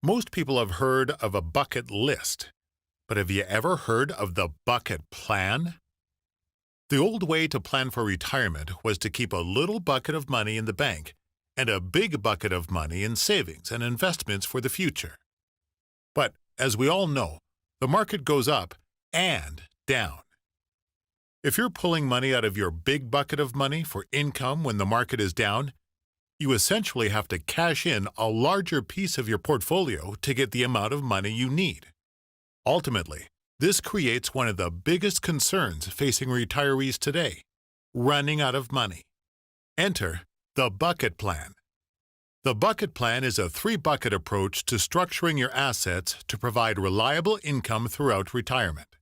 Most people have heard of a bucket list, but have you ever heard of the bucket plan? The old way to plan for retirement was to keep a little bucket of money in the bank and a big bucket of money in savings and investments for the future. But as we all know, the market goes up and down. If you're pulling money out of your big bucket of money for income when the market is down, you essentially have to cash in a larger piece of your portfolio to get the amount of money you need. Ultimately, this creates one of the biggest concerns facing retirees today: running out of money. Enter the bucket plan. The bucket plan is a three-bucket approach to structuring your assets to provide reliable income throughout retirement.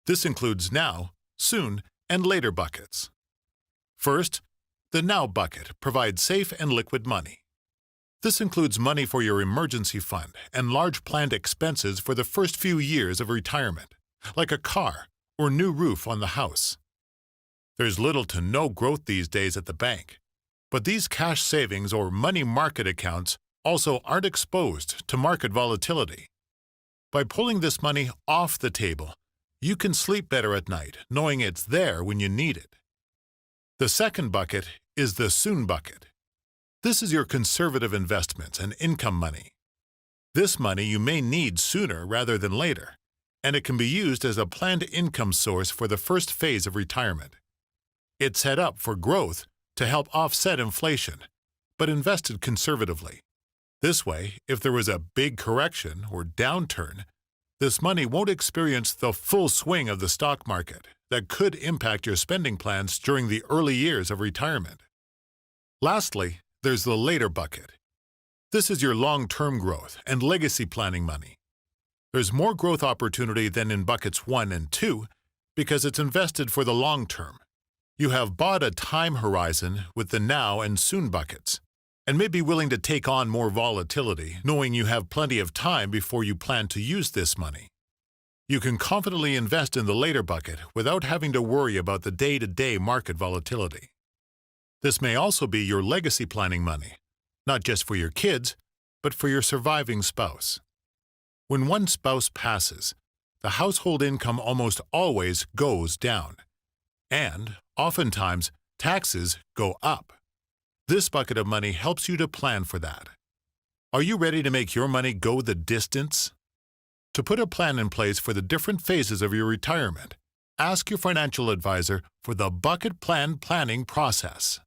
This includes now, soon, and later buckets. First, the now bucket provides safe and liquid money. This includes money for your emergency fund and large planned expenses for the first few years of retirement, like a car or new roof on the house. There's little to no growth these days at the bank, but these cash savings or money market accounts also aren't exposed to market volatility. By pulling this money off the table, you can sleep better at night knowing it's there when you need it. The second bucket is the soon bucket. This is your conservative investments and income money. This money you may need sooner rather than later, and it can be used as a planned income source for the first phase of retirement. It's set up for growth to help offset inflation, but invested conservatively. This way, if there was a big correction or downturn, this money won't experience the full swing of the stock market that could impact your spending plans during the early years of retirement. Lastly, there's the later bucket. This is your long-term growth and legacy planning money. There's more growth opportunity than in buckets 1 and 2 because it's invested for the long term. You have bought a time horizon with the now and soon buckets, and may be willing to take on more volatility knowing you have plenty of time before you plan to use this money. You can confidently invest in the later bucket without having to worry about the day-to-day market volatility. This may also be your legacy planning money, not just for your kids, but for your surviving spouse. When one spouse passes, the household income almost always goes down, and oftentimes taxes go up. This bucket of money helps you to plan for that. Are you ready to make your money go the distance? To put a plan in place for the different phases of your retirement, ask your financial advisor for the bucket plan planning process.